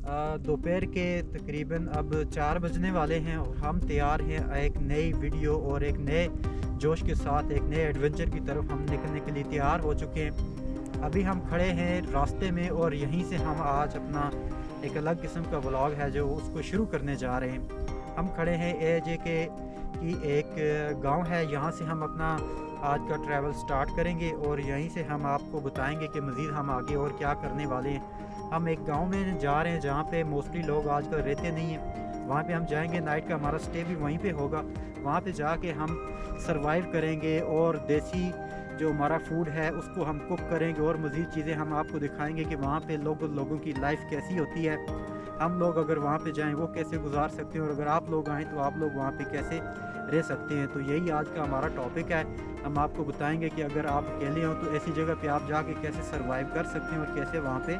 दोपहर के तकरीबन अब 4 बजने वाले हैं और हम तैयार हैं एक नई वीडियो और एक नए जोश के साथ एक नए एडवेंचर की तरफ हम निकलने के लिए तैयार हो चुके हैं। अभी हम खड़े हैं रास्ते में और यहीं से हम आज अपना एक अलग किस्म का व्लॉग है जो उसको शुरू करने जा रहे हैं। हम खड़े हैं AJK की एक गांव है, यहाँ से हम अपना आज का ट्रैवल स्टार्ट करेंगे और यहीं से हम आपको बताएंगे कि मज़ीद हम आगे और क्या करने वाले हैं। हम एक गांव में जा रहे हैं जहाँ पे मोस्टली लोग आजकल रहते नहीं हैं, वहाँ पे हम जाएंगे। नाइट का हमारा स्टे भी वहीं पे होगा। वहाँ पे जाके हम सरवाइव करेंगे और देसी जो हमारा फूड है उसको हम कुक करेंगे और मज़ीद चीज़ें हम आपको दिखाएंगे कि वहाँ पे लोगों की लाइफ कैसी होती है। हम लोग अगर वहाँ पे जाएं वो कैसे गुजार सकते हैं और अगर आप लोग आएँ तो आप लोग वहाँ पे कैसे रह सकते हैं। तो यही आज का हमारा टॉपिक है। हम आपको बताएंगे कि अगर आप अकेले हो तो ऐसी जगह पे आप जाके कैसे सरवाइव कर सकते हैं और कैसे वहाँ पे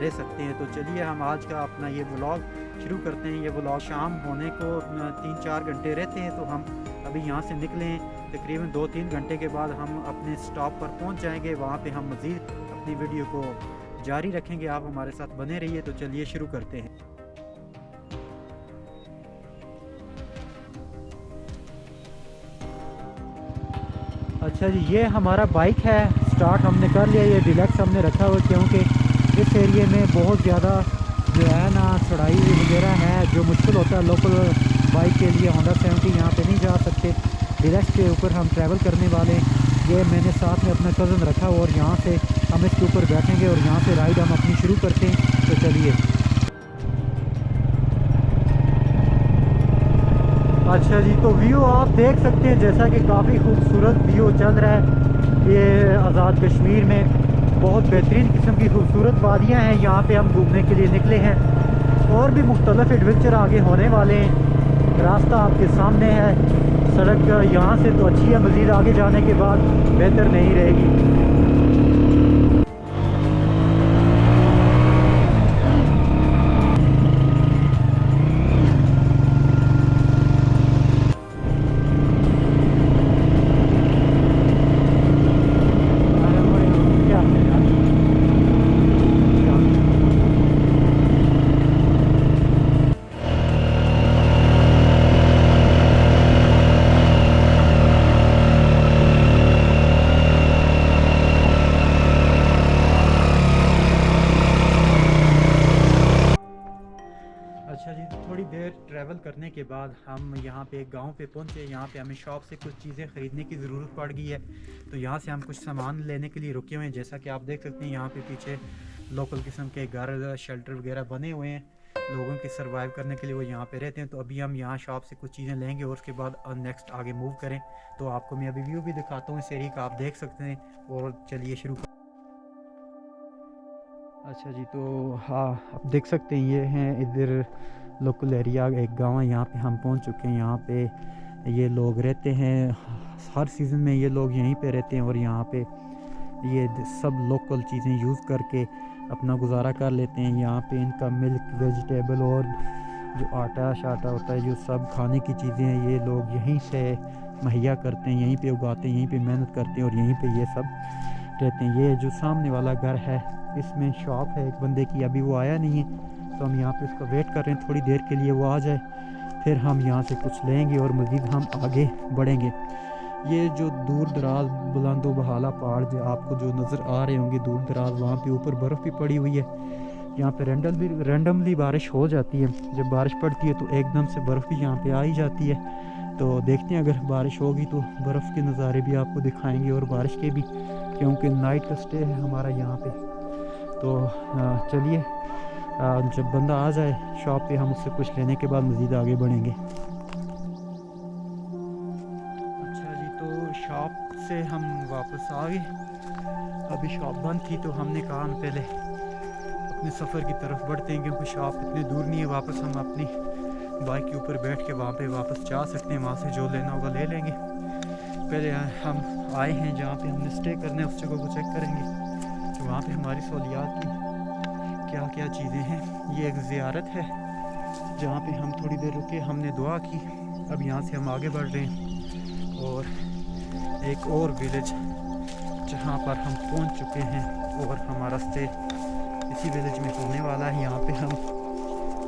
रह सकते हैं। तो चलिए हम आज का अपना ये व्लॉग शुरू करते हैं। ये व्लॉग शाम होने को 3-4 घंटे रहते हैं, तो हम अभी यहाँ से निकलें। तकरीबन 2-3 घंटे के बाद हम अपने स्टॉप पर पहुँच जाएंगे। वहाँ पे हम मज़ीद अपनी वीडियो को जारी रखेंगे। आप हमारे साथ बने रहिए। तो चलिए शुरू करते हैं। अच्छा जी, ये हमारा बाइक है। स्टार्ट हमने कर लिया। ये डिलक्स हमने रखा हुआ क्योंकि इस एरिए में बहुत ज़्यादा जो है ना चढ़ाई वगैरह है जो मुश्किल होता है। लोकल बाइक के लिए Honda 70 यहाँ पे नहीं जा सकते। डिलक्स के ऊपर हम ट्रैवल करने वाले। ये मैंने साथ में अपना कज़न रखा हुआ और यहाँ से हम इसके ऊपर बैठेंगे और यहाँ से राइड हम अपनी शुरू करते हैं। तो चलिए। अच्छा जी, तो व्यू आप देख सकते हैं जैसा कि काफ़ी खूबसूरत व्यू चल रहा है। ये आज़ाद कश्मीर में बहुत बेहतरीन किस्म की खूबसूरत वादियाँ हैं। यहाँ पे हम घूमने के लिए निकले हैं और भी मुख्तलिफ एडवेंचर आगे होने वाले हैं। रास्ता आपके सामने है। सड़क यहाँ से तो अच्छी है, मज़ीद आगे जाने के बाद बेहतर नहीं रहेगी। अच्छा जी, थोड़ी देर ट्रैवल करने के बाद हम यहाँ पे एक गांव पे पहुँचे। यहाँ पे हमें शॉप से कुछ चीज़ें ख़रीदने की ज़रूरत पड़ गई है, तो यहाँ से हम कुछ सामान लेने के लिए रुके हुए हैं। जैसा कि आप देख सकते हैं यहाँ पे पीछे लोकल किस्म के घर शेल्टर वगैरह बने हुए हैं। लोगों के सर्वाइव करने के लिए वो यहाँ पे रहते हैं। तो अभी हम यहाँ शॉप से कुछ चीज़ें लेंगे और उसके बाद नेक्स्ट आगे मूव करें। तो आपको मैं अभी व्यू भी दिखाता हूँ इस एरिया का, आप देख सकते हैं। और चलिए शुरू। अच्छा जी, तो हाँ आप देख सकते हैं ये हैं इधर लोकल एरिया, एक गांव है। यहाँ पे हम पहुँच चुके हैं। यहाँ पे ये लोग रहते हैं, हर सीज़न में ये लोग यहीं पे रहते हैं और यहाँ पे ये सब लोकल चीज़ें यूज़ करके अपना गुजारा कर लेते हैं। यहाँ पे इनका मिल्क, वेजिटेबल और जो आटा शाटा होता है, जो सब खाने की चीज़ें हैं, ये लोग यहीं से मुहैया करते हैं, यहीं पे उगाते हैं, यहीं पे मेहनत करते हैं और यहीं पे ये सब रहते हैं। ये जो सामने वाला घर है इसमें शॉप है एक बंदे की, अभी वो आया नहीं है, तो हम यहाँ पे उसका वेट कर रहे हैं थोड़ी देर के लिए वो आ जाए, फिर हम यहाँ से कुछ लेंगे और मज़ीद हम आगे बढ़ेंगे। ये जो दूर दराज बुलंदो बहाला पहाड़ जो आपको जो नज़र आ रहे होंगे दूर दराज, वहाँ पे ऊपर बर्फ़ भी पड़ी हुई है। यहाँ पे रैंडमली बारिश हो जाती है। जब बारिश पड़ती है तो एकदम से बर्फ़ भी यहाँ पे आ ही जाती है। तो देखते हैं अगर बारिश होगी तो बर्फ़ के नज़ारे भी आपको दिखाएंगे और बारिश के भी, क्योंकि नाइट का स्टे है हमारा यहाँ पे। तो चलिए जब बंदा आ जाए शॉप पे हम उससे कुछ लेने के बाद मज़ीद आगे बढ़ेंगे। अच्छा जी, तो शॉप से हम वापस आ गए। अभी शॉप बंद थी तो हमने कहा हम पहले अपने सफ़र की तरफ बढ़ते हैं, क्योंकि शॉप इतनी दूर नहीं है। वापस हम अपनी बाइक के ऊपर बैठ के वहाँ पे वापस जा सकते हैं, वहाँ से जो लेना होगा ले लेंगे। पहले हम आए हैं जहाँ पे हमने स्टे करना है उस जगह को चेक करेंगे कि वहाँ पे हमारी सहूलियात की क्या क्या चीज़ें हैं। ये एक ज़ियारत है जहाँ पे हम थोड़ी देर रुके, हमने दुआ की। अब यहाँ से हम आगे बढ़ रहे हैं और एक और विलेज जहाँ पर हम पहुँच चुके हैं और हमारा स्टे इसी विलेज में होने वाला है। यहाँ पे हम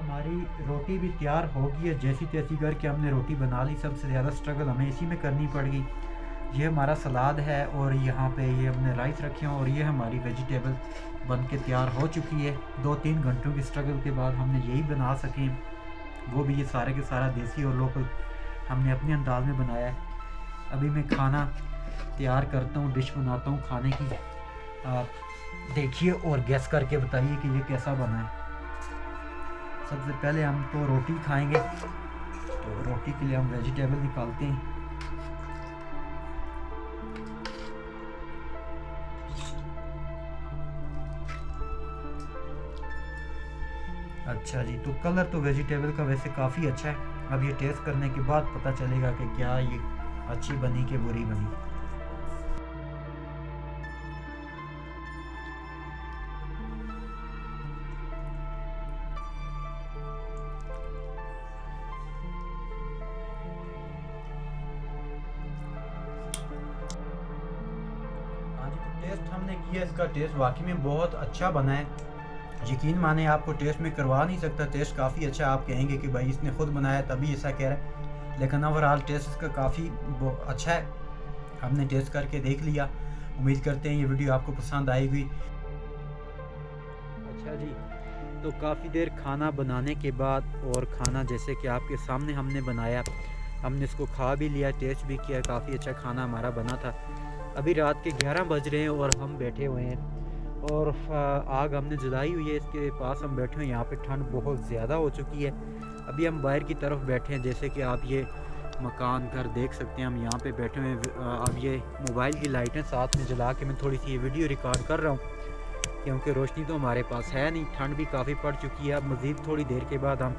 हमारी रोटी भी तैयार हो गई है। जैसी तैसी करके हमने रोटी बना ली। सबसे ज़्यादा स्ट्रगल हमें इसी में करनी पड़ गई। ये हमारा सलाद है और यहाँ पे ये हमने राइस रखे हैं और ये हमारी वेजिटेबल बन के तैयार हो चुकी है। 2-3 घंटों की स्ट्रगल के बाद हमने यही बना सकें, वो भी ये सारे के सारा देसी और लोकल हमने अपने अंदाज में बनाया है। अभी मैं खाना तैयार करता हूँ, डिश बनाता हूँ खाने की। आप देखिए और गैस करके बताइए कि ये कैसा बना है। सबसे पहले हम तो रोटी खाएंगे, तो रोटी के लिए हम वेजिटेबल निकालते हैं। अच्छा जी, तो कलर तो वेजिटेबल का वैसे काफ़ी अच्छा है। अब ये टेस्ट करने के बाद पता चलेगा कि क्या ये अच्छी बनी कि बुरी बनी। हाँ जी, तो टेस्ट हमने किया, इसका टेस्ट वाकई में बहुत अच्छा बना है। यकीन माने, आपको टेस्ट में करवा नहीं सकता। टेस्ट काफ़ी अच्छा, आप कहेंगे कि भाई इसने खुद बनाया तभी ऐसा कह रहा है, लेकिन ओवरऑल टेस्ट इसका काफ़ी अच्छा है। हमने टेस्ट करके देख लिया। उम्मीद करते हैं ये वीडियो आपको पसंद आएगी। अच्छा जी, तो काफ़ी देर खाना बनाने के बाद और खाना जैसे कि आपके सामने हमने बनाया, हमने इसको खा भी लिया, टेस्ट भी किया। काफ़ी अच्छा खाना हमारा बना था। अभी रात के 11 बज रहे हैं और हम बैठे हुए हैं और आग हमने जलाई हुई है। इसके पास हम बैठे हुए हैं। यहाँ पे ठंड बहुत ज़्यादा हो चुकी है। अभी हम बाहर की तरफ बैठे हैं, जैसे कि आप ये मकान घर देख सकते हैं। हम यहाँ पे बैठे हुए हैं। अब ये मोबाइल की लाइटें साथ में जला के मैं थोड़ी सी ये वीडियो रिकॉर्ड कर रहा हूँ, क्योंकि रोशनी तो हमारे पास है नहीं। ठंड भी काफ़ी पड़ चुकी है। अब मज़ीद थोड़ी देर के बाद हम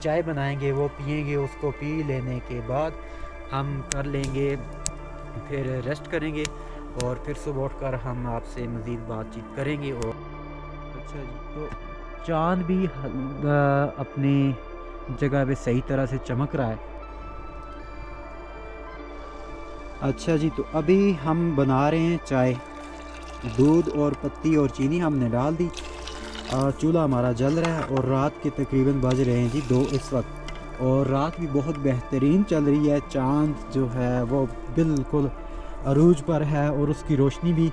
चाय बनाएंगे, वो पियेंगे। उसको पी लेने के बाद हम कर लेंगे, फिर रेस्ट करेंगे और फिर सुबह उठकर हम आपसे मज़ीद बातचीत करेंगे। और अच्छा जी, तो चाँद भी अपनी जगह पे सही तरह से चमक रहा है। अच्छा जी, तो अभी हम बना रहे हैं चाय। दूध और पत्ती और चीनी हमने डाल दी और चूल्हा हमारा जल रहा है और रात के तकरीबन बज रहे हैं जी 2 इस वक्त। और रात भी बहुत बेहतरीन चल रही है। चाँद जो है वो बिल्कुल अरूज पर है और उसकी रोशनी भी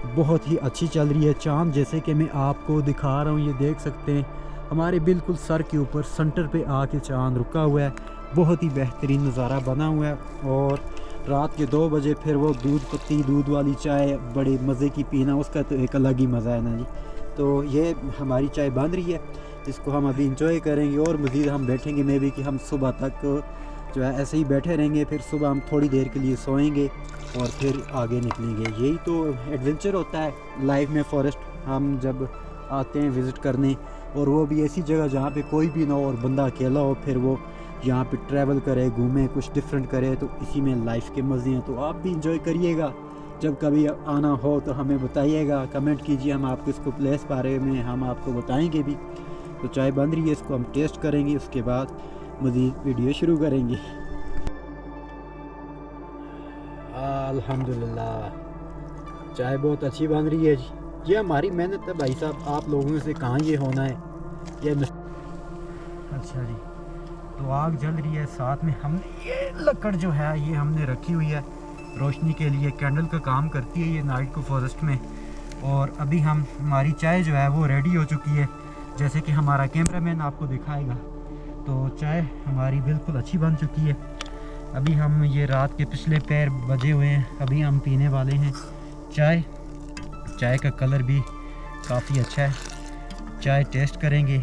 बहुत ही अच्छी चल रही है। चाँद जैसे कि मैं आपको दिखा रहा हूँ, ये देख सकते हैं हमारे बिल्कुल सर के ऊपर सेंटर पे आके चाँद रुका हुआ है। बहुत ही बेहतरीन नज़ारा बना हुआ है। और रात के 2 बजे फिर वो दूध पत्ती दूध वाली चाय बड़े मज़े की पीना, उसका तो एक अलग ही मज़ा है ना जी। तो ये हमारी चाय बन रही है, इसको हम अभी इंजॉय करेंगे और मज़ीद हम बैठेंगे मे भी कि हम सुबह तक जो है ऐसे ही बैठे रहेंगे। फिर सुबह हम थोड़ी देर के लिए सोएंगे और फिर आगे निकलेंगे। यही तो एडवेंचर होता है लाइफ में। फॉरेस्ट हम जब आते हैं विज़िट करने, और वो भी ऐसी जगह जहाँ पे कोई भी ना हो और बंदा अकेला हो, फिर वो यहाँ पे ट्रैवल करे, घूमे, कुछ डिफरेंट करे, तो इसी में लाइफ के मज़े हैं। तो आप भी इंजॉय करिएगा। जब कभी आना हो तो हमें बताइएगा, कमेंट कीजिए, हम आपको इसको प्लेस बारे में हम आपको बताएंगे भी। तो चाय बन रही है, इसको हम टेस्ट करेंगे, उसके बाद मज़ीद वीडियो शुरू करेंगे। अल्हम्दुलिल्लाह, चाय बहुत अच्छी बन रही है जी। ये हमारी मेहनत है भाई साहब, आप लोगों से कहाँ ये होना है ये। अच्छा जी, तो आग जल रही है, साथ में हमने ये लकड़ जो है ये हमने रखी हुई है रोशनी के लिए। कैंडल का काम करती है ये नाइट को फॉरेस्ट में। और अभी हमारी चाय जो है वो रेडी हो चुकी है, जैसे कि हमारा कैमरामैन आपको दिखाएगा। तो चाय हमारी बिल्कुल अच्छी बन चुकी है। अभी हम ये रात के पिछले पैर बजे हुए हैं, अभी हम पीने वाले हैं चाय। चाय का कलर भी काफ़ी अच्छा है। चाय टेस्ट करेंगे।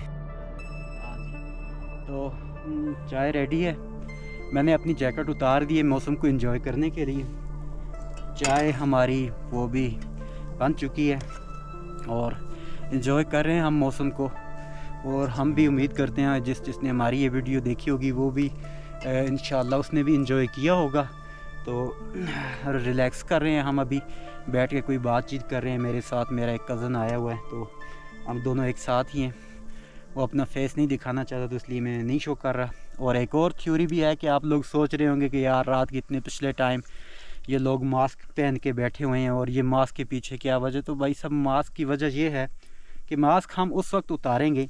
तो चाय रेडी है। मैंने अपनी जैकेट उतार दी है मौसम को एंजॉय करने के लिए। चाय हमारी वो भी बन चुकी है और एंजॉय कर रहे हैं हम मौसम को। और हम भी उम्मीद करते हैं जिसने हमारी ये वीडियो देखी होगी वो भी इंशाल्लाह उसने भी एंजॉय किया होगा। तो रिलैक्स कर रहे हैं हम, अभी बैठ के कोई बातचीत कर रहे हैं। मेरे साथ मेरा एक कज़न आया हुआ है, तो हम दोनों एक साथ ही हैं। वो अपना फेस नहीं दिखाना चाहता, तो इसलिए मैं नहीं शो कर रहा। और एक और थ्योरी भी है कि आप लोग सोच रहे होंगे कि यार रात के इतने पिछले टाइम ये लोग मास्क पहन के बैठे हुए हैं और ये मास्क के पीछे क्या वजह। तो भाई सब मास्क की वजह ये है कि मास्क हम उस वक्त उतारेंगे